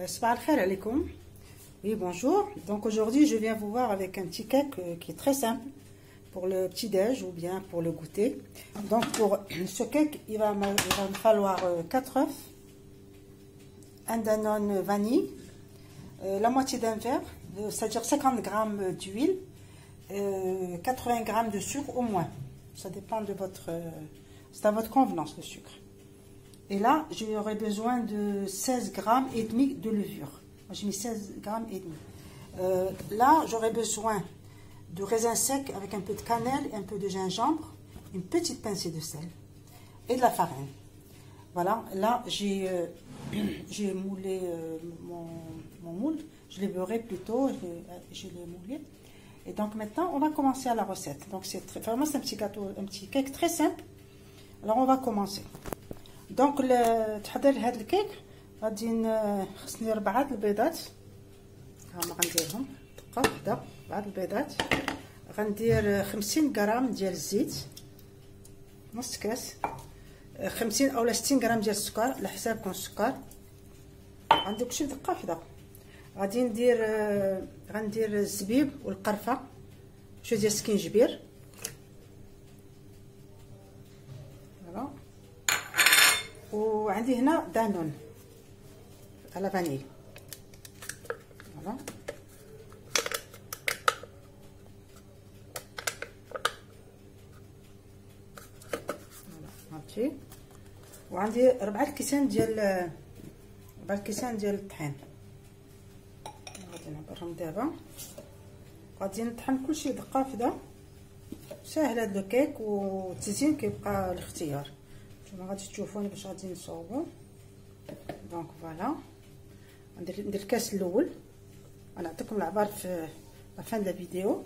Sabah al-khair alaikum. Oui, bonjour. Donc aujourd'hui, je viens vous voir avec un petit cake qui est très simple pour le petit-déj ou bien pour le goûter. Donc pour ce cake, il va me falloir 4 œufs, un Danone vanille, la moitié d'un verre, c'est-à-dire 50 g d'huile, 80 g de sucre au moins. Ça dépend de votre... c'est à votre convenance le sucre. Et là, j'aurai besoin de 16 g et demi de levure. J'ai mis 16 g et demi. Là, j'aurai besoin de raisin sec avec un peu de cannelle et un peu de gingembre, une petite pincée de sel et de la farine. Voilà, là, j'ai moulé mon moule. Je l'ai beurré plutôt, je l'ai moulé. Et donc maintenant, on va commencer à la recette. Donc c'est vraiment c'est un petit gâteau, un petit cake très simple. Alors on va commencer. دونك تحضير لهذا الكيك غادي خصني 4 البيضات هما غنديرهم دقه وحده 4 البيضات غندير 50 غرام ديال الزيت نص كاس 50 اولا 60 غرام ديال السكر على حسابكم السكر غندير شي دقه وحده غادي غندير الزبيب والقرفه شويه ديال السكينجبير فوالا وعندي هنا دانون على فانيل فوالا هادشي وعندي 4 كيسان ديال الطحين غادي نعبرهم دابا غادي نطحن كلشي دقه وحده ساهل هذا الكيك والتزيين كيبقى الاختيار كما غادي تشوفوني باش غادي نصاوبو دونك فوالا ندير الكاس الاول غنعطيكم العبار في لافان لا فيديو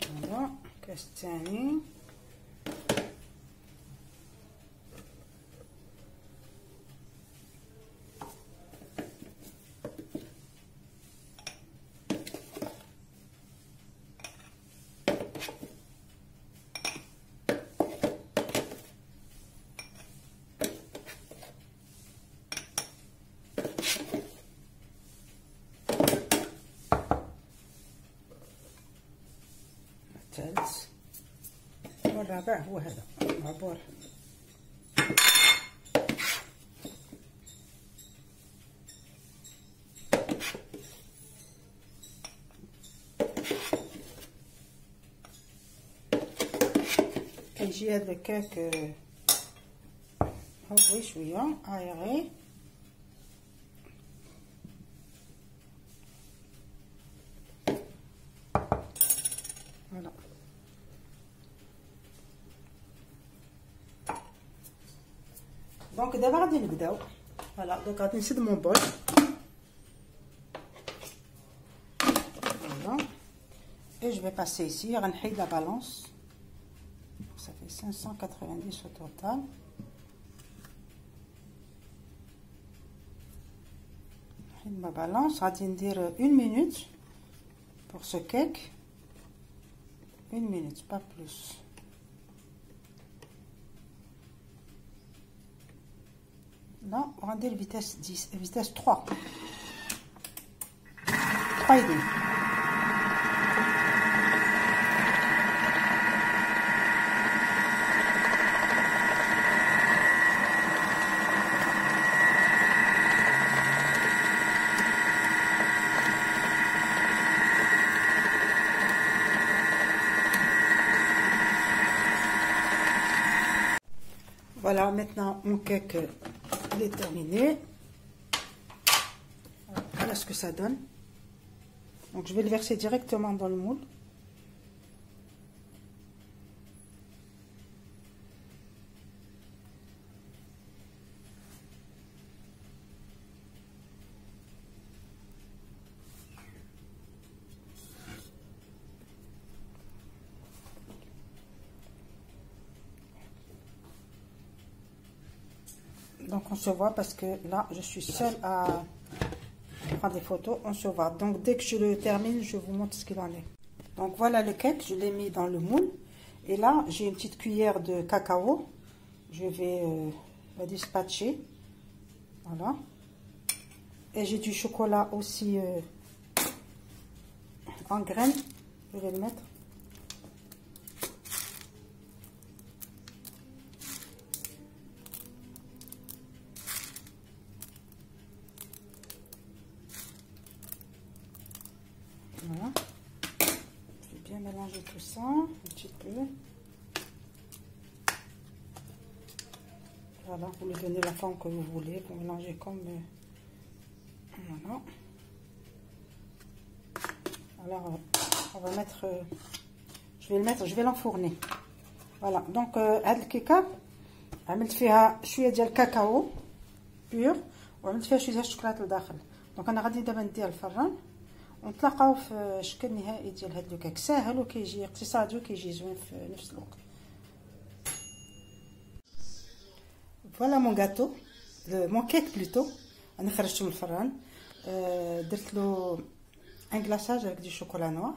فوالا الكاس الثاني الثالث والرابع هو هذا معبور كيجي هذا الكاك هو شويه ايغي فوالا دونك دابا غادي نبداو فوالا دونك غادي نسد مون بول فوالا اي جو في باسي ايسي غنحيد لا بالونس ça fait 590 au total نحيد ما بالونس غادي ندير 1 minute pour ce cake 1 minute pas plus là on va dire vitesse 10 vitesse 3 3 et demi Voilà, maintenant mon cake il est terminé. Voilà ce que ça donne. Donc je vais le verser directement dans le moule. Donc on se voit parce que là je suis seule à prendre des photos, on se voit. Donc dès que je le termine, je vous montre ce qu'il en est. Donc voilà le cake, je l'ai mis dans le moule. Et là, j'ai une petite cuillère de cacao. Je vais dispatcher. Voilà. Et j'ai du chocolat aussi en graines. Je vais le mettre. Voilà. Je vais bien mélanger tout ça un petit peu. Voilà, vous lui donnez la forme que vous voulez. Vous mélangez comme... voilà. Alors, on va mettre... je vais l'enfourner. Voilà, donc, هاد الكيكة عملت فيها شوية ديال الكاكاو بيور وعملت فيها شوية ديال الشوكولاتة لداخل. دونك انا غادي دابا نديها الفران ونتلاقاو في الشكل النهائي ديال هاد الكيك. ساهل وكيجي اقتصادي وكيجي زوين في نفس الوقت. فوالا مون غاتو مون كيك بلوتو انا خرجته من الفران. درت له ان غلاساج avec du chocolat noir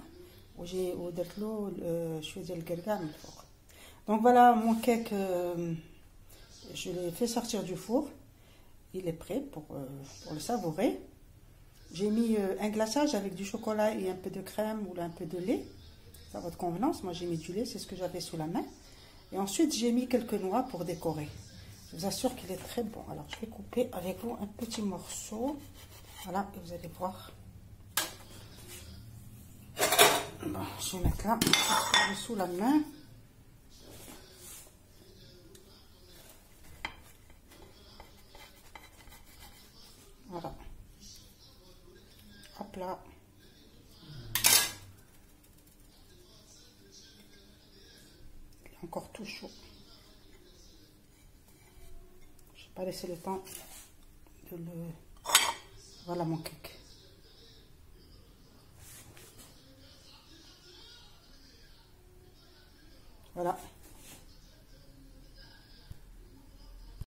ودرت له شويه ديال الكركاع من الفوق. Donc voilà mon cake, je l'ai fait sortir du four, il est prêt pour le savourer. J'ai mis un glaçage avec du chocolat et un peu de crème ou un peu de lait, c'est à votre convenance. Moi j'ai mis du lait, c'est ce que j'avais sous la main. Et ensuite j'ai mis quelques noix pour décorer. Je vous assure qu'il est très bon. Alors je vais couper avec vous un petit morceau, voilà, et vous allez voir. Bon, je vais mettre là, sous la main. Voilà. Hop là. Il est encore tout chaud. Je n'ai pas laissé le temps de le... Voilà mon cake. Voilà.